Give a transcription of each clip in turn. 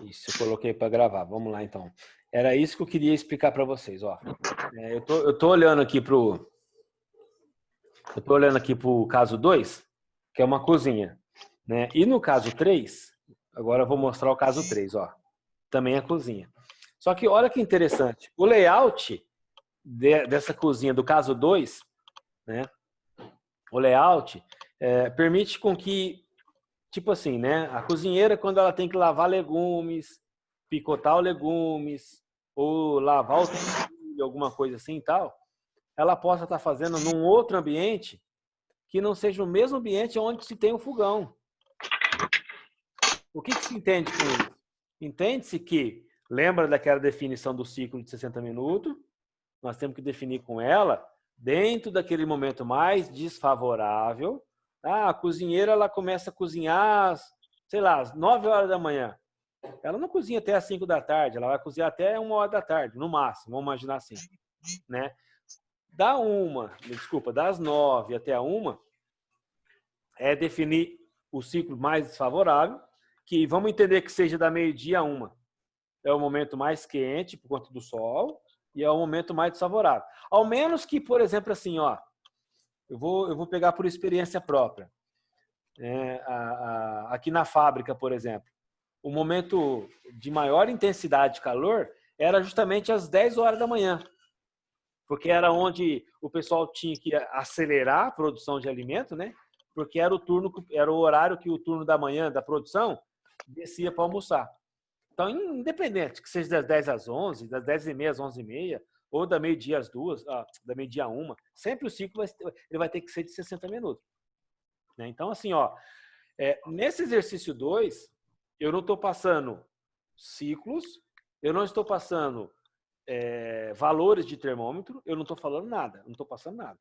Isso, eu coloquei para gravar. Vamos lá, então. Era isso que eu queria explicar para vocês, ó. Eu tô olhando aqui pro caso 2, que é uma cozinha, né? E no caso 3, agora eu vou mostrar o caso 3, ó. Também é cozinha. Só que olha que interessante. O layout dessa cozinha do caso 2, né? O layout permite com que, tipo assim, né? A cozinheira, quando ela tem que lavar legumes, picotar os legumes, ou lavar o utensílio, alguma coisa assim e tal, ela possa estar fazendo num outro ambiente que não seja o mesmo ambiente onde se tem o fogão. O que se entende com isso? Entende-se que, lembra daquela definição do ciclo de 60 minutos? Nós temos que definir com ela, dentro daquele momento mais desfavorável. A cozinheira, ela começa a cozinhar, sei lá, às 9 horas da manhã. Ela não cozinha até às 5 da tarde, ela vai cozinhar até 1 hora da tarde, no máximo, vamos imaginar assim, né? Das 9 até a 1, é definir o ciclo mais desfavorável, que vamos entender que seja da meio-dia a 1. É o momento mais quente por conta do sol e é o momento mais desfavorável. Ao menos que, por exemplo, assim, ó, eu vou pegar por experiência própria. Aqui na fábrica, por exemplo, o momento de maior intensidade de calor era justamente às 10 horas da manhã, porque era onde o pessoal tinha que acelerar a produção de alimento, né? Porque era o horário que o turno da manhã da produção descia para almoçar. Então, independente, que seja das 10 às 11, das 10h30 às 11h30, ou da meio-dia às 2, da meio-dia a 1, sempre o ciclo ele vai ter que ser de 60 minutos. Né? Então, assim, ó, nesse exercício 2, eu não estou passando ciclos, eu não estou passando valores de termômetro, eu não estou falando nada, não estou passando nada.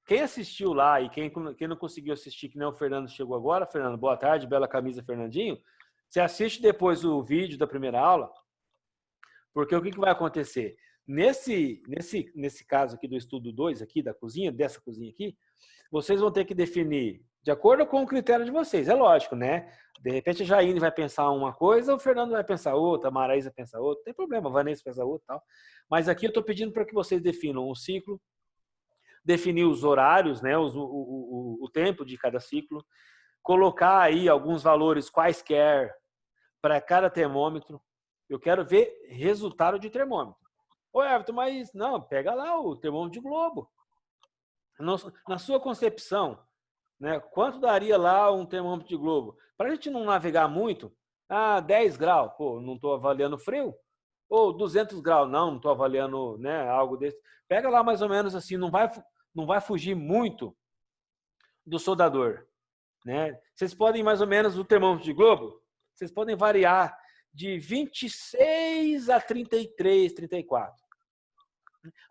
Quem assistiu lá e quem não conseguiu assistir, que nem o Fernando chegou agora, Fernando, boa tarde, bela camisa, Fernandinho, você assiste depois o vídeo da primeira aula, porque o que vai acontecer? Nesse caso aqui do estudo 2, aqui da cozinha, dessa cozinha aqui, vocês vão ter que definir de acordo com o critério de vocês. É lógico, né? De repente a Jaine vai pensar uma coisa, o Fernando vai pensar outra, a Maraísa pensa outra, não tem problema, a Vanessa pensa outra e tal. Mas aqui eu estou pedindo para que vocês definam um ciclo, definir os horários, né? O tempo de cada ciclo, colocar aí alguns valores quaisquer para cada termômetro. Eu quero ver resultado de termômetro. Ô, Everton, mas não, pega lá o termômetro de globo. Na sua concepção, né, quanto daria lá um termômetro de globo? Para a gente não navegar muito, 10 graus, pô, não estou avaliando frio. Ou 200 graus, não estou avaliando, né, algo desse. Pega lá mais ou menos assim, não vai fugir muito do soldador. Né? Vocês podem mais ou menos, o termômetro de globo, vocês podem variar de 26 a 33, 34.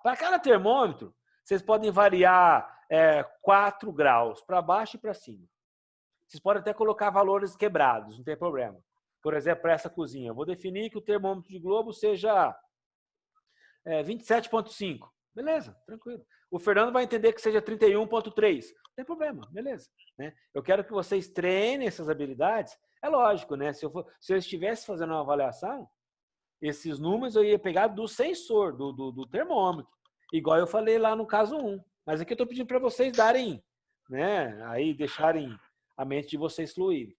Para cada termômetro, vocês podem variar 4 graus para baixo e para cima. Vocês podem até colocar valores quebrados, não tem problema. Por exemplo, para essa cozinha, eu vou definir que o termômetro de globo seja 27,5. Beleza, tranquilo. O Fernando vai entender que seja 31,3. Não tem problema, beleza. Né? Eu quero que vocês treinem essas habilidades. É lógico, né? Se eu estivesse fazendo uma avaliação, esses números eu ia pegar do sensor, do termômetro. Igual eu falei lá no caso 1. Mas aqui eu estou pedindo para vocês darem, né? Aí deixarem a mente de vocês fluir.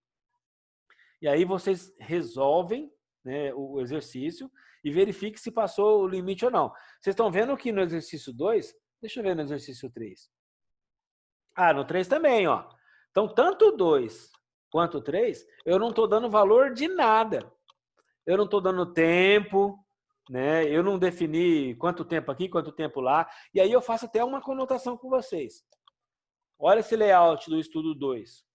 E aí vocês resolvem, né, o exercício e verifiquem se passou o limite ou não. Vocês estão vendo que no exercício 2, deixa eu ver no exercício 3. No 3 também, ó. Então, tanto o 2 quanto o 3, eu não estou dando valor de nada. Eu não estou dando tempo, né? Eu não defini quanto tempo aqui, quanto tempo lá. E aí eu faço até uma conotação com vocês. Olha esse layout do estudo 2.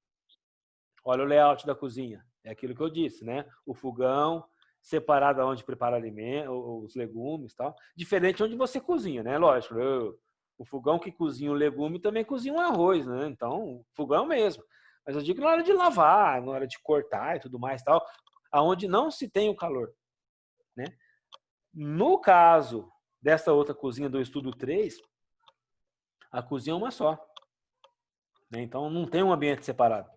Olha o layout da cozinha. É aquilo que eu disse, né? O fogão, separado onde prepara alimento, os legumes e tal. Diferente onde você cozinha, né? Lógico, o fogão que cozinha o legume também cozinha um arroz, né? Então, fogão mesmo. Mas eu digo na hora de lavar, na hora de cortar e tudo mais e tal, aonde não se tem o calor, né? No caso dessa outra cozinha do estudo 3, a cozinha é uma só. Né? Então, não tem um ambiente separado.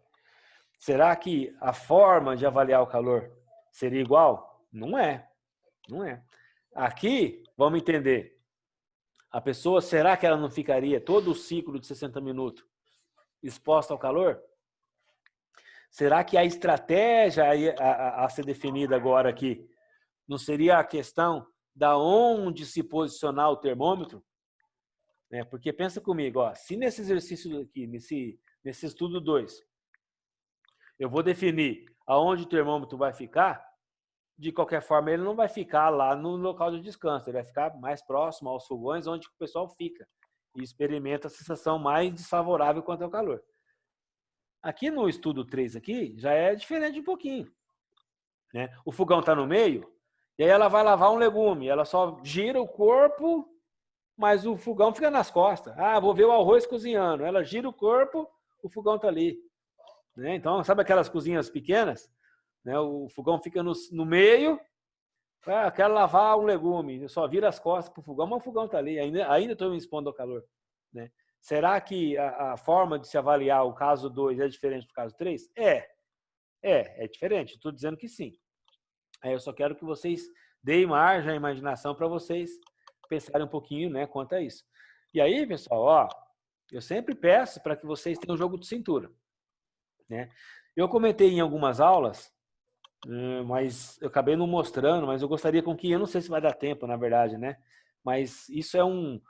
Será que a forma de avaliar o calor Seria igual? Não é. Não é. Aqui, vamos entender. A pessoa, será que ela não ficaria todo o ciclo de 60 minutos exposta ao calor? Será que a estratégia a ser definida agora aqui não seria a questão da onde se posicionar o termômetro? Porque pensa comigo, ó, se nesse exercício aqui, nesse estudo 2, eu vou definir aonde o termômetro vai ficar, de qualquer forma ele não vai ficar lá no local de descanso, ele vai ficar mais próximo aos fogões, onde o pessoal fica e experimenta a sensação mais desfavorável quanto ao calor. Aqui no estudo 3 aqui, já é diferente um pouquinho. O fogão está no meio, e aí ela vai lavar um legume, ela só gira o corpo, mas o fogão fica nas costas. Ah, vou ver o arroz cozinhando. Ela gira o corpo, o fogão está ali. Então, sabe aquelas cozinhas pequenas? O fogão fica no meio. Ah, quero lavar um legume. Eu só viro as costas para o fogão, mas o fogão está ali. Ainda estou me expondo ao calor. Será que a forma de se avaliar o caso 2 é diferente do caso 3? É diferente. Estou dizendo que sim. Aí eu só quero que vocês deem margem à imaginação para vocês pensarem um pouquinho, quanto a isso. E aí, pessoal, ó, eu sempre peço para que vocês tenham um jogo de cintura. Eu comentei em algumas aulas, mas eu acabei não mostrando, mas eu gostaria que, eu não sei se vai dar tempo, na verdade, mas isso é um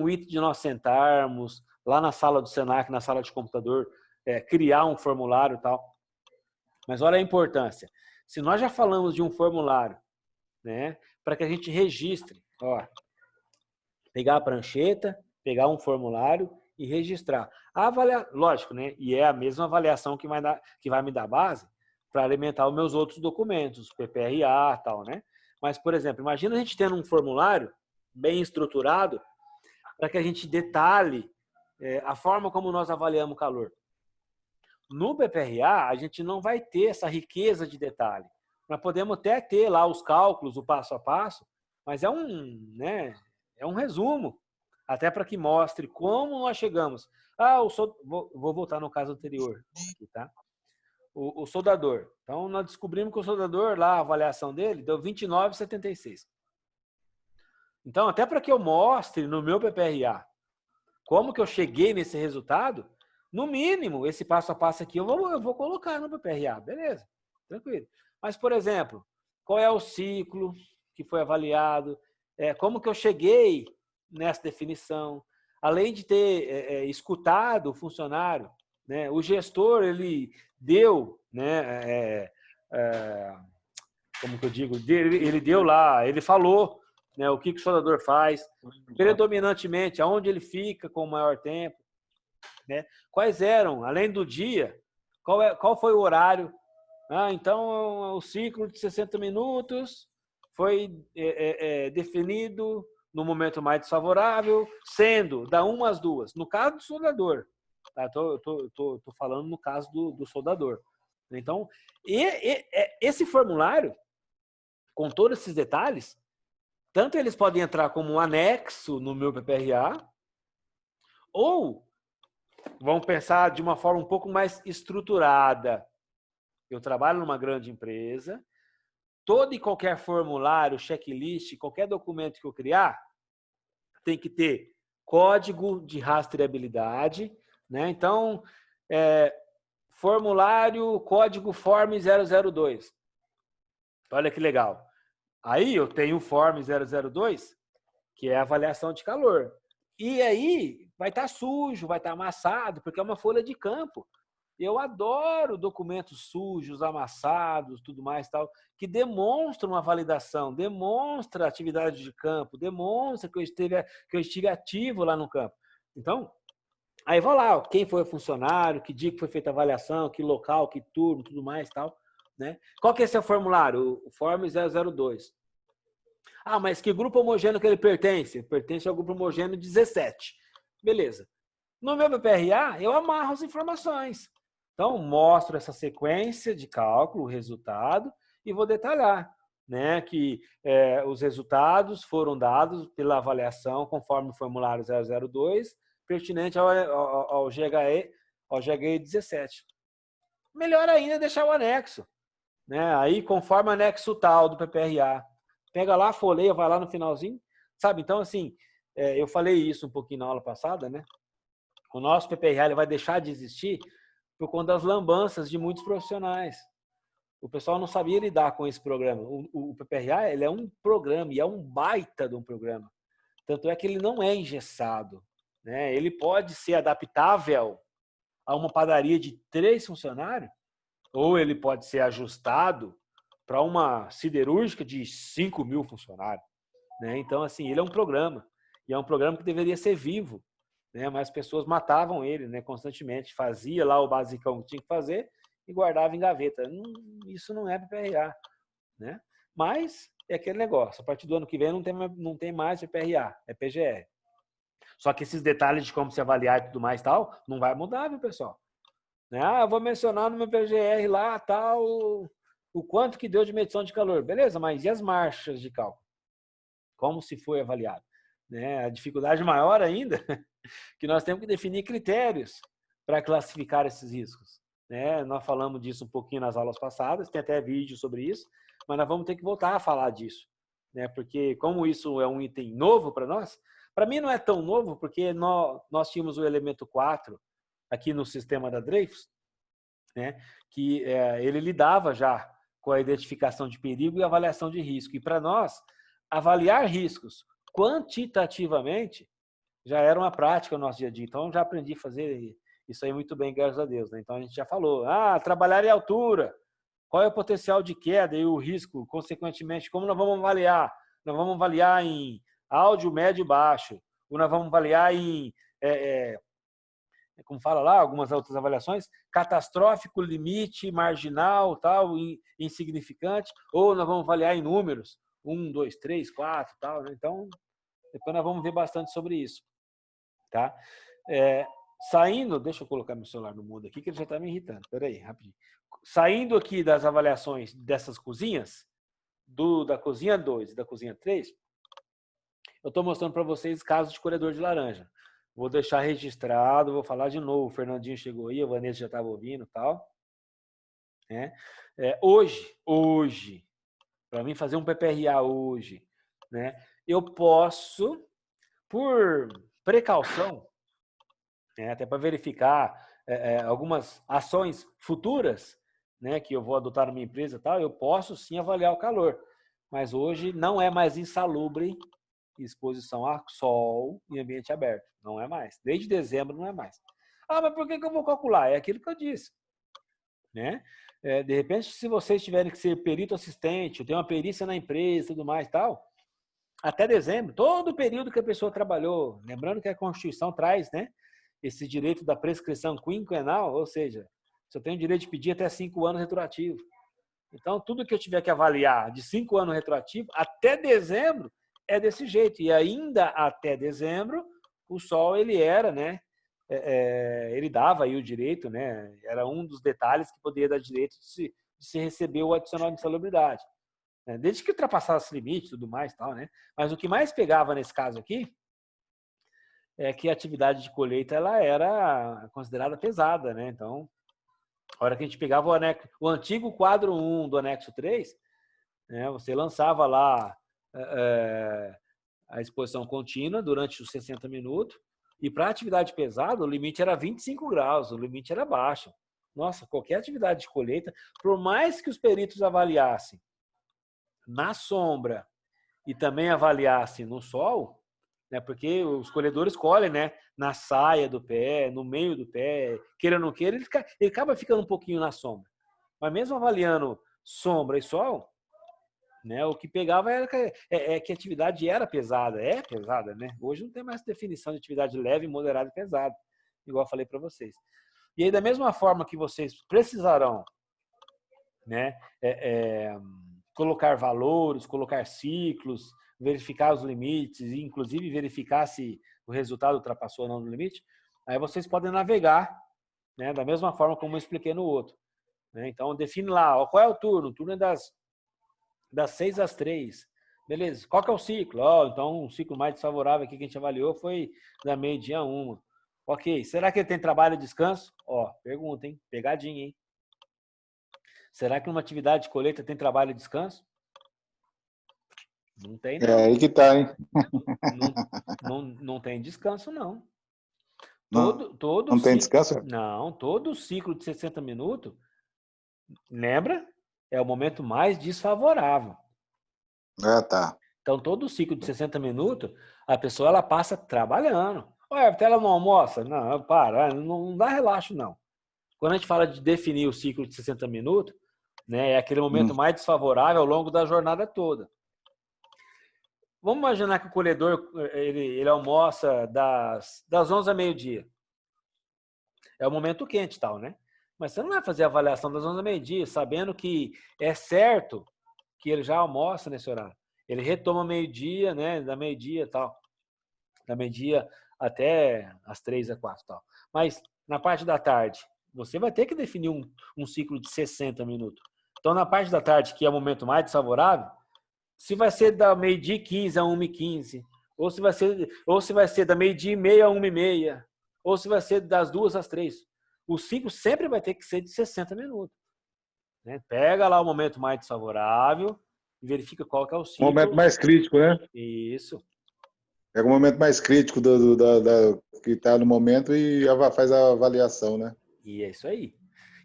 item de nós sentarmos lá na sala do Senac, na sala de computador, criar um formulário e tal. Mas olha a importância. Se nós já falamos de um formulário, para que a gente registre, ó, pegar a prancheta, pegar um formulário e registrar. Lógico, e é a mesma avaliação que vai me dar base para alimentar os meus outros documentos, PPRA e tal, Mas, por exemplo, imagina a gente tendo um formulário bem estruturado para que a gente detalhe a forma como nós avaliamos o calor. No PPRA, a gente não vai ter essa riqueza de detalhe. Nós podemos até ter lá os cálculos, o passo a passo, mas é um resumo, até para que mostre como nós chegamos. Vou voltar no caso anterior, aqui, tá? O soldador. Então, nós descobrimos que o soldador, lá, a avaliação dele, deu 29,76. Então, até para que eu mostre no meu PPRA como que eu cheguei nesse resultado, no mínimo, esse passo a passo aqui eu vou colocar no PPRA. Beleza, tranquilo. Mas, por exemplo, qual é o ciclo que foi avaliado? Como que eu cheguei nessa definição? Além de ter escutado o funcionário, o gestor, ele deu, como que eu digo? Ele deu lá, ele falou o que o soldador faz, predominantemente, aonde ele fica com o maior tempo, quais eram, além do dia, qual foi o horário. Então, o ciclo de 60 minutos foi definido no momento mais desfavorável, sendo da 1 às 2. No caso do soldador, tá? Tô falando no caso do soldador. Então, esse formulário, com todos esses detalhes, tanto eles podem entrar como um anexo no meu PPRA, ou vão pensar de uma forma um pouco mais estruturada. Eu trabalho numa grande empresa, todo e qualquer formulário, checklist, qualquer documento que eu criar, tem que ter código de rastreabilidade. Então, formulário, código Form 002. Olha que legal. Aí eu tenho o Form 002, que é a avaliação de calor. E aí vai estar sujo, vai estar amassado, porque é uma folha de campo. Eu adoro documentos sujos, amassados, tudo mais tal, que demonstram uma validação, demonstra atividade de campo, demonstra que eu estive ativo lá no campo. Então, aí vou lá, quem foi o funcionário, que dia que foi feita a avaliação, que local, que turno, tudo mais tal. Qual que é seu formulário? O Form 002. Mas que grupo homogêneo que ele pertence? Pertence ao grupo homogêneo 17. Beleza. No meu PPRA, eu amarro as informações. Então, mostro essa sequência de cálculo, o resultado, e vou detalhar que os resultados foram dados pela avaliação conforme o formulário 002, pertinente ao GHE 17. Melhor ainda deixar o anexo. né? Aí, conforme anexo tal do PPRA, pega lá, folheia, vai lá no finalzinho, sabe? Então, assim, eu falei isso um pouquinho na aula passada, né? O nosso PPRA ele vai deixar de existir por conta das lambanças de muitos profissionais. O pessoal não sabia lidar com esse programa. O PPRA ele é um programa e é um baita de um programa. Tanto é que ele não é engessado, né? Ele pode ser adaptável a uma padaria de 3 funcionários, ou ele pode ser ajustado para uma siderúrgica de 5.000 funcionários, né? Então, assim, ele é um programa. E é um programa que deveria ser vivo, né? Mas as pessoas matavam ele, né? Constantemente. Fazia lá o basicão que tinha que fazer e guardava em gaveta. Isso não é PPRA, né? Mas é aquele negócio. A partir do ano que vem não tem mais PPRA, é PGR. Só que esses detalhes de como se avaliar e tudo mais tal, não vai mudar, viu, pessoal? Ah, eu vou mencionar no meu PGR lá, tal, o quanto que deu de medição de calor. Beleza, mas e as marchas de cálculo? Como se foi avaliado? Né? A dificuldade maior ainda que nós temos que definir critérios para classificar esses riscos. Né? Nós falamos disso um pouquinho nas aulas passadas, tem até vídeo sobre isso, mas nós vamos ter que voltar a falar disso. Né? Porque como isso é um item novo para nós, para mim não é tão novo, porque nós tínhamos o elemento 4 aqui no sistema da Dreyfus, né? Que ele lidava já com a identificação de perigo e avaliação de risco. E para nós, avaliar riscos quantitativamente já era uma prática no nosso dia a dia. Então, eu já aprendi a fazer isso aí muito bem, graças a Deus. Né? Então, a gente já falou, trabalhar em altura, qual é o potencial de queda e o risco, consequentemente, como nós vamos avaliar? Nós vamos avaliar em áudio, médio e baixo, ou nós vamos avaliar em, como fala lá, algumas outras avaliações, catastrófico, limite, marginal, tal, insignificante, ou nós vamos avaliar em números, 1, 2, 3, 4, tal. Né? Então, depois nós vamos ver bastante sobre isso. Tá? Saindo, deixa eu colocar meu celular no mudo aqui, que ele já está me irritando. Espera aí, rapidinho. Saindo aqui das avaliações dessas cozinhas, da cozinha 2 e da cozinha 3, eu estou mostrando para vocês casos de colhedor de laranja. Vou deixar registrado, vou falar de novo. O Fernandinho chegou aí, a Vanessa já estava ouvindo e tal. Né? Hoje, para mim fazer um PPRA hoje, né, eu posso, por precaução, até para verificar algumas ações futuras, né, que eu vou adotar na minha empresa, tal, eu posso sim avaliar o calor, mas hoje não é mais insalubre exposição a sol em ambiente aberto, não é mais. Desde dezembro não é mais. Mas por que eu vou calcular? É aquilo que eu disse, né? De repente, se vocês tiverem que ser perito assistente, ter uma perícia na empresa, tudo mais, tal, até dezembro, todo o período que a pessoa trabalhou, lembrando que a Constituição traz, né, esse direito da prescrição quinquenal, ou seja, você tem o direito de pedir até 5 anos retroativo. Então, tudo que eu tiver que avaliar de 5 anos retroativo, até dezembro, é desse jeito. E ainda até dezembro, o sol, ele era, né, ele dava aí o direito, né, era um dos detalhes que poderia dar direito de se receber o adicional de insalubridade. Desde que ultrapassasse o limite e tudo mais, tal, né? Mas o que mais pegava nesse caso aqui é que a atividade de colheita ela era considerada pesada, né? Então, a hora que a gente pegava o antigo quadro 1 do anexo 3, né, você lançava lá a exposição contínua durante os 60 minutos, e para atividade pesada, o limite era 25 graus, o limite era baixo. Nossa, qualquer atividade de colheita, por mais que os peritos avaliassem na sombra e também avaliassem no sol, né, porque os colhedores colhem, né, na saia do pé, no meio do pé, queira ou não queira, ele acaba ficando um pouquinho na sombra. Mas mesmo avaliando sombra e sol, né, o que pegava era que a atividade era pesada, é pesada, né? Hoje não tem mais definição de atividade leve, moderada e pesada, igual eu falei para vocês. E aí, da mesma forma que vocês precisarão, né, colocar valores, colocar ciclos, verificar os limites e, inclusive, verificar se o resultado ultrapassou ou não no limite, aí vocês podem navegar, né, da mesma forma como eu expliquei no outro. Né? Então, define lá, ó, qual é o turno? O turno é das 6 às 3. Beleza, qual que é o ciclo? Então, o ciclo mais desfavorável aqui que a gente avaliou foi da meio-dia a 1. Ok, será que ele tem trabalho e descanso? Pergunta, hein? Pegadinha, hein? Será que numa atividade de colheita tem trabalho e descanso? Não tem, É não. aí que tá, hein? Não tem descanso, não. Não, Todo não tem ciclo, descanso? não, todo ciclo de 60 minutos, lembra? É o momento mais desfavorável. Ah, tá. Então, todo ciclo de 60 minutos, a pessoa ela passa trabalhando. Ué, ela não almoça? Não, para, não dá relaxo, não. Quando a gente fala de definir o ciclo de 60 minutos, né, é aquele momento mais desfavorável ao longo da jornada toda. Vamos imaginar que o colhedor ele almoça das 11 a meio-dia. É o momento quente e tal, né? Mas você não vai fazer a avaliação das 11 a meio-dia, sabendo que é certo que ele já almoça nesse horário. Ele retoma meio-dia, né? Da meio-dia e tal. Da meio-dia até as 3 a 4 e tal. Mas na parte da tarde, você vai ter que definir um ciclo de 60 minutos. Então, na parte da tarde, que é o momento mais desfavorável, se vai ser da meio-dia e 15 a 1h15, ou se vai ser da meio-dia e meia a 1h30, ou se vai ser das 2 às 3. O ciclo sempre vai ter que ser de 60 minutos. Né? Pega lá o momento mais desfavorável e verifica qual que é o O momento ciclo. mais crítico, né? Isso. Pega o momento mais crítico que está no momento e faz a avaliação, né? E é isso aí.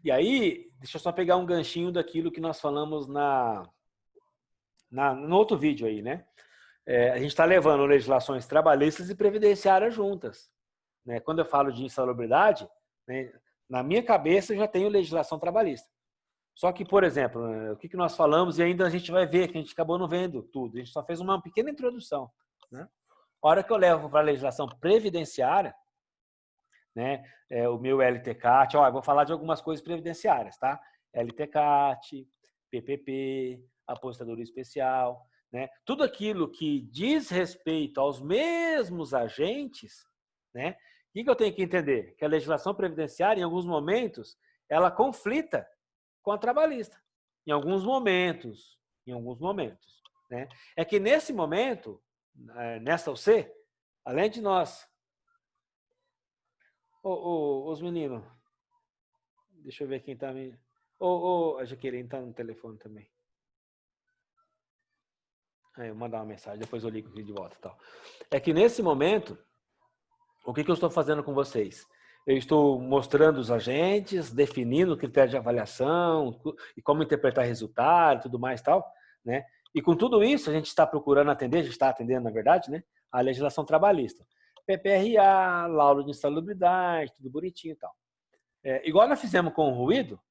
E aí, deixa eu só pegar um ganchinho daquilo que nós falamos no outro vídeo aí, né? A gente está levando legislações trabalhistas e previdenciárias juntas. Né? Quando eu falo de insalubridade, né, na minha cabeça eu já tenho legislação trabalhista. Só que, por exemplo, o que nós falamos e ainda a gente vai ver, que a gente acabou não vendo tudo. A gente só fez uma pequena introdução. Né? A hora que eu levo para a legislação previdenciária, né, o meu LTCAT, eu vou falar de algumas coisas previdenciárias, tá? LTCAT, PPP, aposentadoria especial, né? Tudo aquilo que diz respeito aos mesmos agentes, né? O que eu tenho que entender? Que a legislação previdenciária, em alguns momentos, ela conflita com a trabalhista. Em alguns momentos, né? É que nesse momento, nessa UC, além de nós os meninos. Deixa eu ver quem tá me. A Jaqueline tá no telefone também. Aí eu vou mandar uma mensagem, depois eu ligo aqui de volta. Tal. É que nesse momento, o que eu estou fazendo com vocês? Eu estou mostrando os agentes, definindo o critério de avaliação e como interpretar resultado e tudo mais tal, né? E com tudo isso, a gente está procurando atender, a gente está atendendo, na verdade, né? A legislação trabalhista. PPRA, laudo de insalubridade, tudo bonitinho e tal. Igual nós fizemos com o ruído,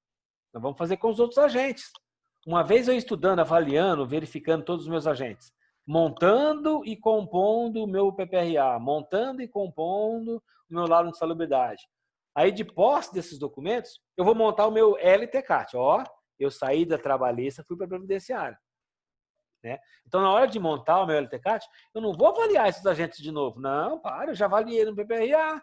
nós vamos fazer com os outros agentes. Uma vez eu estudando, avaliando, verificando todos os meus agentes, montando e compondo o meu PPRA, montando e compondo o meu laudo de insalubridade. Aí, de posse desses documentos, eu vou montar o meu LTCAT. Eu saí da trabalhista, fui para a previdenciária. Né? Então, na hora de montar o meu LTCAT, eu não vou avaliar esses agentes de novo. Não, eu já avaliei no PPRA.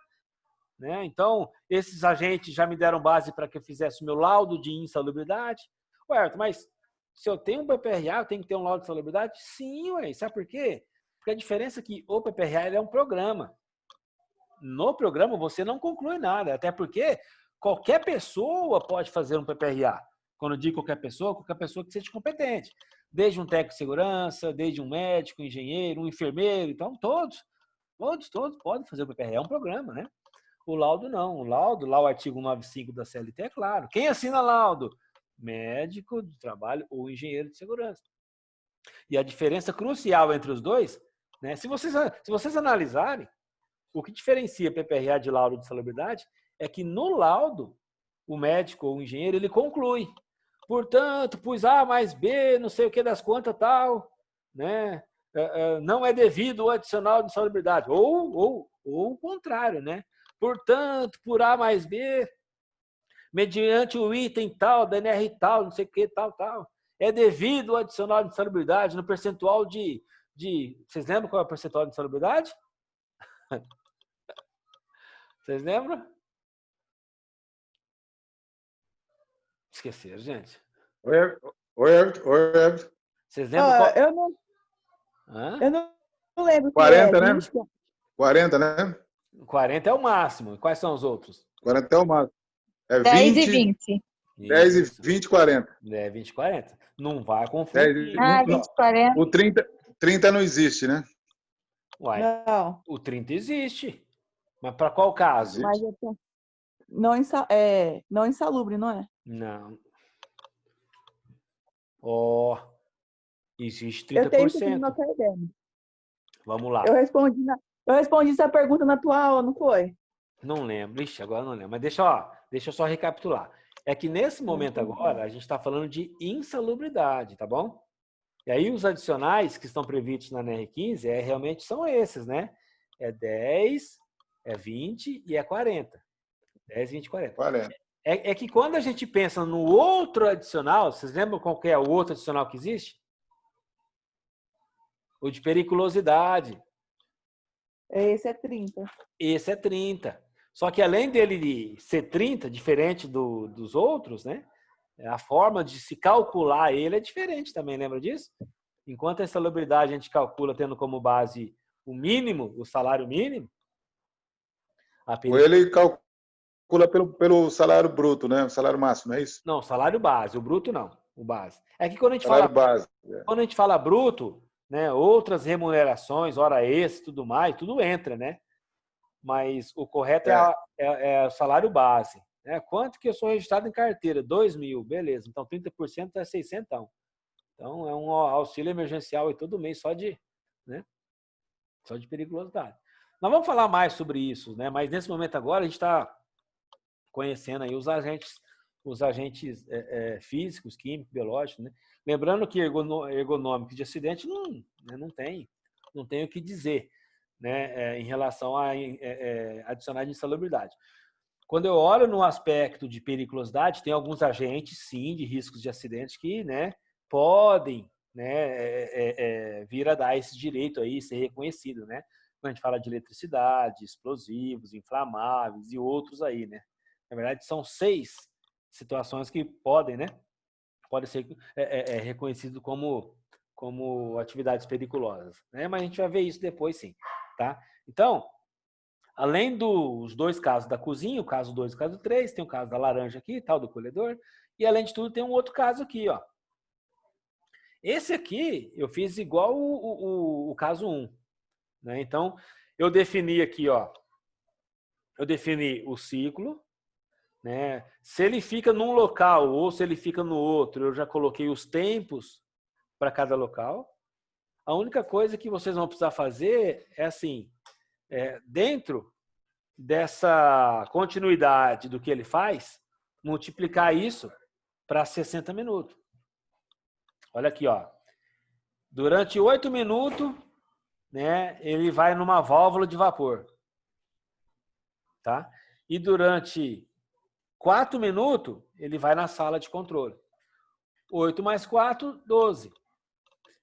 Né? Então, esses agentes já me deram base para que eu fizesse o meu laudo de insalubridade. Ué, mas se eu tenho um PPRA, eu tenho que ter um laudo de insalubridade? Sim, ué. Sabe por quê? Porque a diferença é que o PPRA ele é um programa. No programa, você não conclui nada. Até porque qualquer pessoa pode fazer um PPRA. Quando eu digo qualquer pessoa que seja competente. Desde um técnico de segurança, desde um médico, um engenheiro, um enfermeiro. Então, todos podem fazer o PPRA. É um programa, né? O laudo não. O laudo, lá o artigo 95 da CLT é claro. Quem assina laudo? Médico de trabalho ou engenheiro de segurança. E a diferença crucial entre os dois, né? Se vocês analisarem, o que diferencia PPRA de laudo de salubridade é que no laudo, o médico ou o engenheiro, ele conclui. Portanto, pus A mais B, não sei o que das contas tal, né? Não é devido o adicional de insalubridade. Ou o contrário, né? Portanto, por A mais B, mediante o item tal, da NR tal, não sei o que, tal, é devido o adicional de insalubridade no percentual de... Vocês lembram qual é o percentual de insalubridade? Vocês lembram? Esqueceram, gente. Oi, Everton. Vocês lembram qual... Eu não lembro o que 40, né? 20? 40, né? 40 é o máximo. E quais são os outros? 40 é o máximo. É 10 e 20, 20. 10 e 20, 40. 10, 20, 40. Não vai confundir. 20, 40. O 30 não existe, né? Uai, Não. o 30 existe. Mas para qual caso? Mas não insalubre, não é? Não. Ó, existe 30%. Eu tenho que ir no caderno. Vamos lá. Eu respondi essa pergunta na tua aula, não foi? Não lembro. Ixi, agora não lembro. Mas deixa eu só recapitular. É que nesse momento agora, a gente está falando de insalubridade, tá bom? E aí os adicionais que estão previstos na NR15 realmente são esses, né? É 10, é 20 e é 40. 10, 20 e 40. 40. É que quando a gente pensa no outro adicional, vocês lembram qual que é o outro adicional que existe? O de periculosidade. Esse é 30. Esse é 30. Só que além dele ser 30, diferente dos outros, né? A forma de se calcular ele é diferente também, lembra disso? Enquanto a insalubridade a gente calcula tendo como base o mínimo, o salário mínimo. Ou ele calcula pelo salário bruto, né? O salário máximo, é isso? Não, salário base, o bruto não, o base. É que quando a gente salário fala base. Quando a gente fala bruto, né, outras remunerações, hora extra, tudo mais, tudo entra, né? Mas o correto é o salário base. Né? Quanto que eu sou registrado em carteira? 2.000, beleza. Então 30% é 600. Então é um auxílio emergencial e todo mês só de periculosidade. Nós vamos falar mais sobre isso, né? Mas nesse momento agora a gente está conhecendo aí os agentes físicos, químicos, biológicos, né? Lembrando que ergonômico de acidente não tem o que dizer, né? Em relação a adicionais de insalubridade. Quando eu olho no aspecto de periculosidade, tem alguns agentes, sim, de riscos de acidentes que, né, podem, né, vir a dar esse direito aí, ser reconhecido, né? Quando a gente fala de eletricidade, explosivos, inflamáveis e outros aí, né? Na verdade, são 6 situações que podem ser reconhecido como atividades periculosas, né? Mas a gente vai ver isso depois, sim, tá? Então, além dos 2 casos da cozinha, o caso 2 e o caso 3, tem o caso da laranja aqui, tal, do colhedor, e além de tudo tem um outro caso aqui, ó. Esse aqui eu fiz igual o caso 1, né? Então, eu defini aqui, ó, eu defini o ciclo, né? Se ele fica num local ou se ele fica no outro, eu já coloquei os tempos para cada local. A única coisa que vocês vão precisar fazer é assim, dentro dessa continuidade do que ele faz, multiplicar isso para 60 minutos. Olha aqui, ó. Durante 8 minutos, né, ele vai numa válvula de vapor. Tá? E durante 4 minutos, ele vai na sala de controle. 8 mais 4, 12.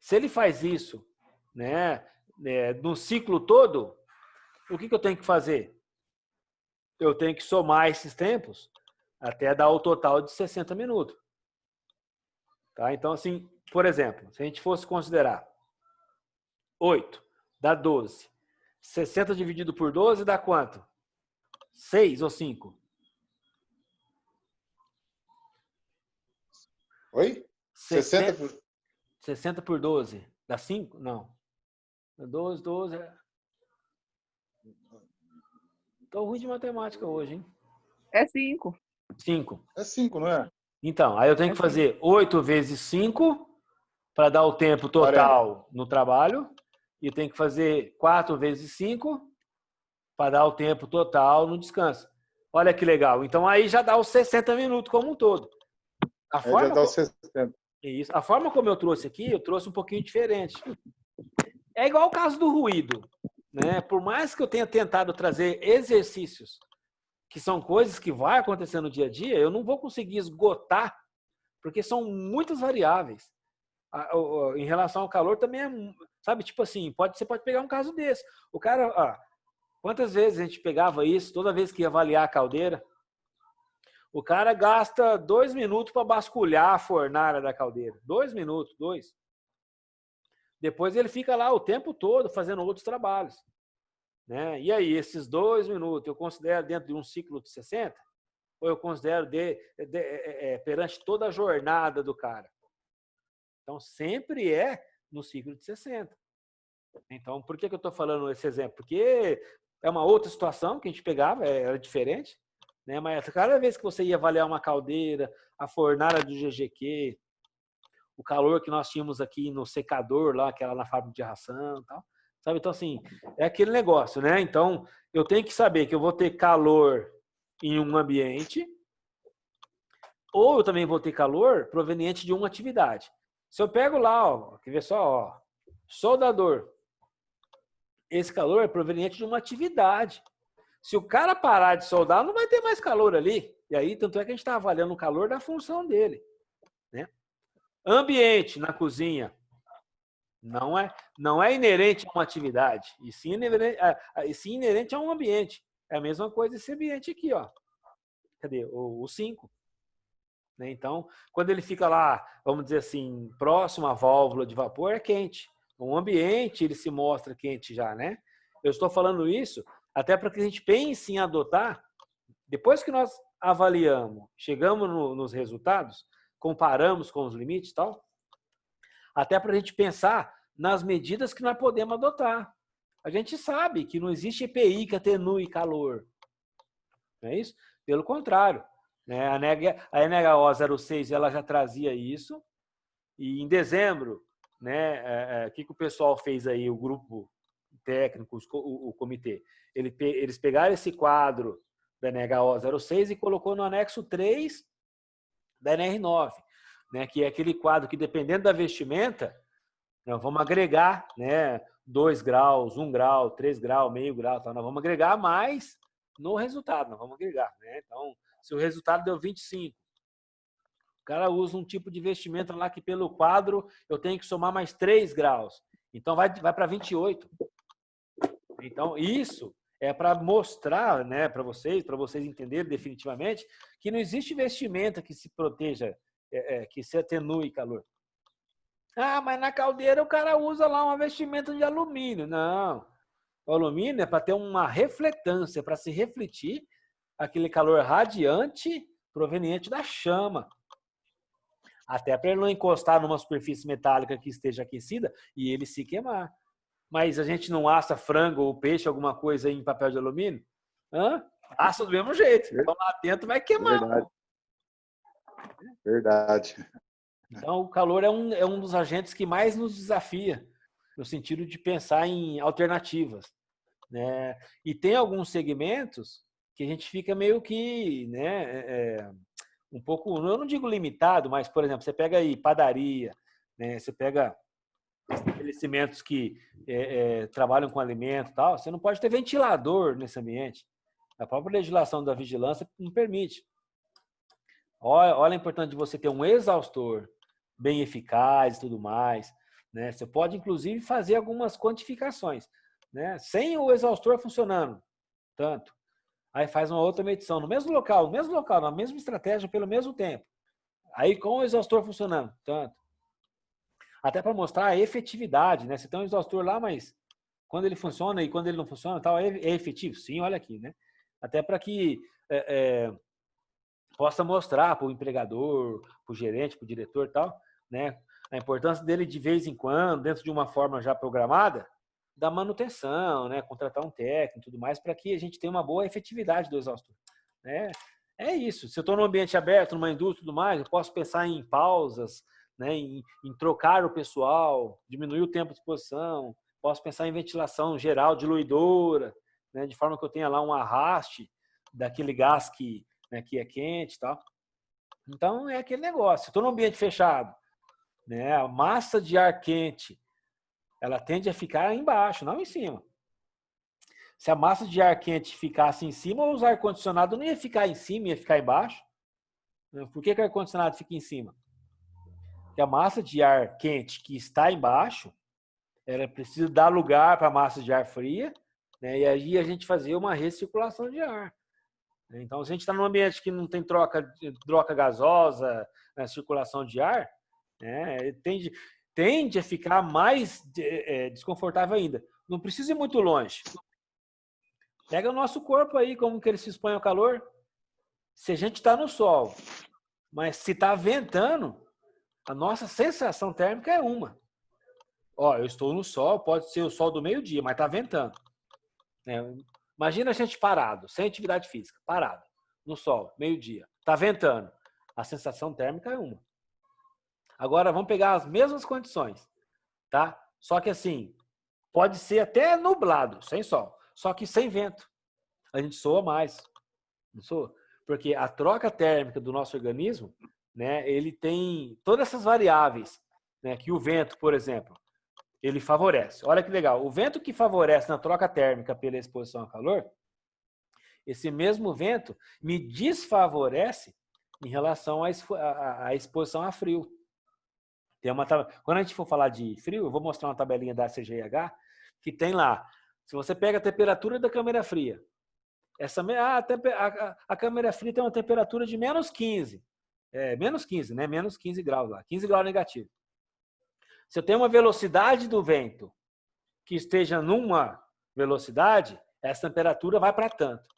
Se ele faz isso, né, no ciclo todo, o que eu tenho que fazer? Eu tenho que somar esses tempos até dar o total de 60 minutos. Tá? Então, assim, por exemplo, se a gente fosse considerar 8 dá 12. 60 dividido por 12 dá quanto? 6 ou 5? Oi? 60 por 12 dá 5? Não. 12. Tô ruim de matemática hoje, hein? É 5. 5. É 5, não é? Então, aí eu tenho que fazer 8 vezes 5 para dar o tempo total 40. no trabalho. E tenho que fazer 4 vezes 5 para dar o tempo total no descanso. Olha que legal. Então, aí já dá os 60 minutos como um todo. Já dá os 60. Isso. A forma como eu trouxe aqui, eu trouxe um pouquinho diferente. É igual o caso do ruído, né? Por mais que eu tenha tentado trazer exercícios, que são coisas que vai acontecer no dia a dia, eu não vou conseguir esgotar, porque são muitas variáveis. Em relação ao calor também sabe, tipo assim, você pode pegar um caso desse. O cara, quantas vezes a gente pegava isso, toda vez que ia avaliar a caldeira, o cara gasta 2 minutos para basculhar a fornalha da caldeira. 2 minutos. Depois ele fica lá o tempo todo fazendo outros trabalhos. Né? E aí, esses 2 minutos, eu considero dentro de um ciclo de 60? ou eu considero perante toda a jornada do cara? Então, sempre é no ciclo de 60. Então, por que eu estou falando esse exemplo? Porque é uma outra situação que a gente pegava, era diferente, né? Mas cada vez que você ia avaliar uma caldeira, a fornalha do GGQ, o calor que nós tínhamos aqui no secador, lá, que era na fábrica de ração e tal, sabe? Então, assim, é aquele negócio, né? Então, eu tenho que saber que eu vou ter calor em um ambiente, ou eu também vou ter calor proveniente de uma atividade. Se eu pego lá, ó, quer ver só, ó, soldador, esse calor é proveniente de uma atividade. Se o cara parar de soldar, não vai ter mais calor ali. E aí, tanto é que a gente está avaliando o calor da função dele, né? Ambiente na cozinha não é inerente a uma atividade, e sim inerente a um ambiente. É a mesma coisa esse ambiente aqui, ó. Cadê? O 5. Né? Então, quando ele fica lá, vamos dizer assim, próximo à válvula de vapor, é quente. O ambiente, ele se mostra quente já, né? Eu estou falando isso até para que a gente pense em adotar, depois que nós avaliamos, chegamos nos resultados, comparamos com os limites e tal, até para a gente pensar nas medidas que nós podemos adotar. A gente sabe que não existe EPI que atenue calor. Não é isso? Pelo contrário. Né? A NHO 06 ela já trazia isso. E em dezembro, né, que o pessoal fez aí, o grupo técnico, o comitê? Eles pegaram esse quadro da NHO 06 e colocou no anexo 3 da NR9. Né, que é aquele quadro que, dependendo da vestimenta, nós vamos agregar, né, 2 graus, 1 grau, 3 graus, meio grau, então nós vamos agregar mais no resultado, nós vamos agregar. Né? Então, se o resultado deu 25, o cara usa um tipo de vestimenta lá que pelo quadro eu tenho que somar mais 3 graus. Então, vai para 28. Então, isso é para mostrar, né, para vocês entenderem definitivamente que não existe vestimenta que se proteja, que se atenue calor. Ah, mas na caldeira o cara usa lá uma vestimenta de alumínio. Não. O alumínio é para ter uma refletância, para se refletir aquele calor radiante proveniente da chama. Até para ele não encostar numa superfície metálica que esteja aquecida e ele se queimar. Mas a gente não assa frango ou peixe, alguma coisa em papel de alumínio? Assa do mesmo jeito. Então lá dentro vai queimar. Verdade. Verdade. Então, o calor é um dos agentes que mais nos desafia, no sentido de pensar em alternativas. Né? E tem alguns segmentos que a gente fica meio que, né, um pouco, eu não digo limitado, mas, por exemplo, você pega aí padaria, né, você pega estabelecimentos que trabalham com alimento e tal, você não pode ter ventilador nesse ambiente. A própria legislação da vigilância não permite. Olha a importância de você ter um exaustor bem eficaz e tudo mais. Né? Você pode, inclusive, fazer algumas quantificações. Né? Sem o exaustor funcionando, tanto. Aí faz uma outra medição no mesmo local, na mesma estratégia, pelo mesmo tempo. Aí com o exaustor funcionando, tanto. Até para mostrar a efetividade. Né? Você tem um exaustor lá, mas quando ele funciona e quando ele não funciona, tal, é efetivo? Sim, olha aqui. Né? Até para que possa mostrar para o empregador, para o gerente, para o diretor e tal, né, a importância dele de vez em quando, dentro de uma forma já programada, da manutenção, né, contratar um técnico e tudo mais, para que a gente tenha uma boa efetividade do exaustor. Né? É isso. Se eu estou num ambiente aberto, numa indústria e tudo mais, eu posso pensar em pausas, né, em trocar o pessoal, diminuir o tempo de exposição, posso pensar em ventilação geral diluidora, né, de forma que eu tenha lá um arraste daquele gás que é quente e tal. Então, é aquele negócio. Estou num ambiente fechado, né? A massa de ar quente, ela tende a ficar embaixo, não em cima. Se a massa de ar quente ficasse em cima, os ar-condicionado não ia ficar em cima, ia ficar embaixo. Por que o ar-condicionado fica em cima? Porque a massa de ar quente que está embaixo, ela precisa dar lugar para a massa de ar fria, né? E aí a gente fazer uma recirculação de ar. Então, se a gente está num ambiente que não tem troca gasosa, né, circulação de ar, né, tende a ficar mais desconfortável ainda. Não precisa ir muito longe. Pega o nosso corpo aí, como que ele se expõe ao calor. se a gente está no sol, mas se está ventando, a nossa sensação térmica é uma. Ó, eu estou no sol, pode ser o sol do meio-dia, mas está ventando. Imagina a gente parado, sem atividade física, parado, no sol, meio-dia, está ventando. A sensação térmica é uma. Agora, vamos pegar as mesmas condições, tá? Só que assim, pode ser até nublado, sem sol, só que sem vento. A gente soa mais, não soa? Porque a troca térmica do nosso organismo, né, ele tem todas essas variáveis, né, que o vento, por exemplo, ele favorece. Olha que legal, o vento que favorece na troca térmica pela exposição a calor, esse mesmo vento me desfavorece em relação à exposição a frio. Quando a gente for falar de frio, eu vou mostrar uma tabelinha da CGIH que tem lá. Se você pega a temperatura da câmara fria, a câmara fria tem uma temperatura de menos 15. Menos 15, né? Menos 15 graus lá. 15 graus negativo. Se eu tenho uma velocidade do vento que esteja numa velocidade, essa temperatura vai para tanto.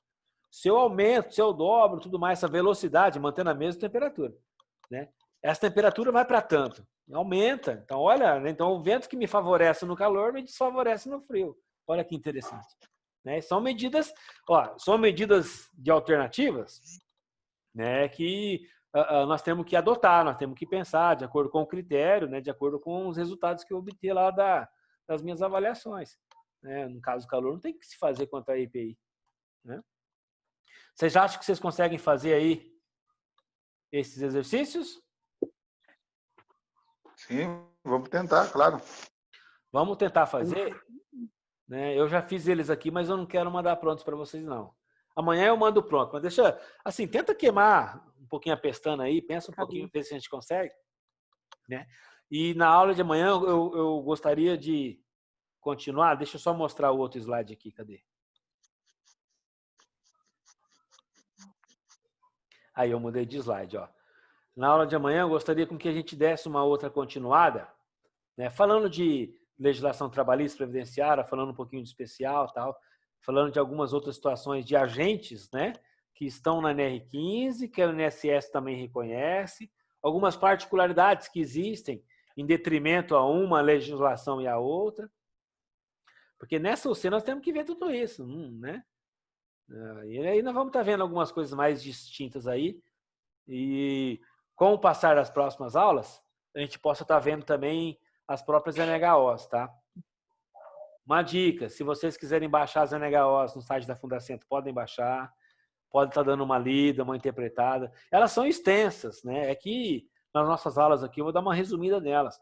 Se eu aumento, se eu dobro, tudo mais, essa velocidade, mantendo a mesma temperatura, né? Essa temperatura vai para tanto. Aumenta. Então, olha, né? Então o vento que me favorece no calor me desfavorece no frio. Olha que interessante. Né? São medidas de alternativas, né, que nós temos que adotar, nós temos que pensar de acordo com o critério, né, de acordo com os resultados que eu obter lá das minhas avaliações. Né? No caso do calor, não tem que se fazer quanto à EPI. Né? Vocês acham que vocês conseguem fazer aí esses exercícios? Sim, vamos tentar, claro. Vamos tentar fazer. Né? Eu já fiz eles aqui, mas eu não quero mandar prontos para vocês, não. Amanhã eu mando pronto, mas deixa, assim, tenta queimar um pouquinho a pestana aí, pensa um pouquinho, ver se a gente consegue. Né? E na aula de amanhã eu gostaria de continuar, deixa eu só mostrar o outro slide aqui, cadê? Aí eu mudei de slide, ó. Na aula de amanhã eu gostaria com que a gente desse uma outra continuada, né? Falando de legislação trabalhista previdenciária, falando um pouquinho de especial, tal, falando de algumas outras situações de agentes, né, que estão na NR15, que o INSS também reconhece, algumas particularidades que existem em detrimento a uma legislação e a outra, porque nessa UC nós temos que ver tudo isso, né? E aí nós vamos estar vendo algumas coisas mais distintas aí, e com o passar das próximas aulas, a gente possa estar vendo também as próprias NHOs, tá? Uma dica, se vocês quiserem baixar as NHOs no site da Fundacentro, podem baixar, pode estar dando uma lida, uma interpretada. Elas são extensas, né? É que nas nossas aulas aqui eu vou dar uma resumida delas.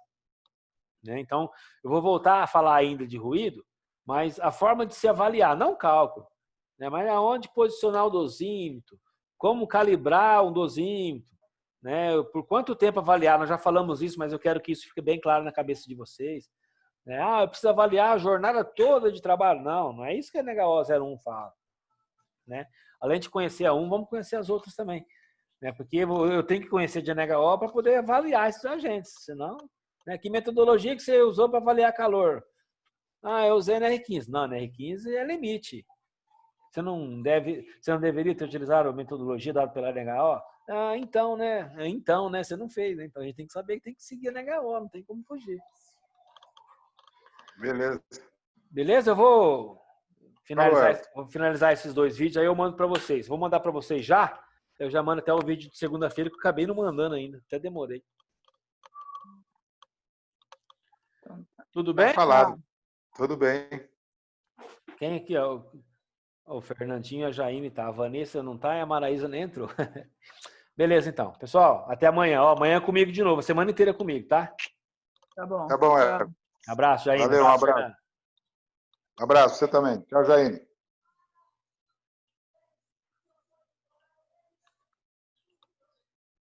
Né? Então, eu vou voltar a falar ainda de ruído, mas a forma de se avaliar, não cálculo, né? Mas aonde posicionar o dosímetro, como calibrar um dosímetro, né? Por quanto tempo avaliar, nós já falamos isso, mas eu quero que isso fique bem claro na cabeça de vocês. Eu preciso avaliar a jornada toda de trabalho. Não é isso que a NHO 01 fala. Né? Além de conhecer a vamos conhecer as outras também. Né? Porque eu tenho que conhecer de NHO para poder avaliar esses agentes. Senão, né? Que metodologia que você usou para avaliar calor? Eu usei NR15. Não, NR15 é limite. Você não deveria ter utilizado a metodologia dada pela NHO? Então, né? Você não fez. Né? Então, a gente tem que saber que tem que seguir a NHO, não tem como fugir. Beleza. Beleza? Eu vou finalizar esses dois vídeos, aí eu mando para vocês. Vou mandar para vocês já. Eu já mando até o vídeo de segunda-feira, que eu acabei não mandando ainda. Até demorei. Tudo bem? Tá falado. Tudo bem. Quem aqui, ó? O Fernandinho, a Jaime tá. A Vanessa não tá e a Maraísa nem entrou. Beleza, então. Pessoal, até amanhã. Amanhã é comigo de novo. A semana inteira comigo, tá? Tá bom. Tá bom, Tchau. Abraço, Jaime. Valeu, um abraço. Abraço, você também. Tchau, Jaine.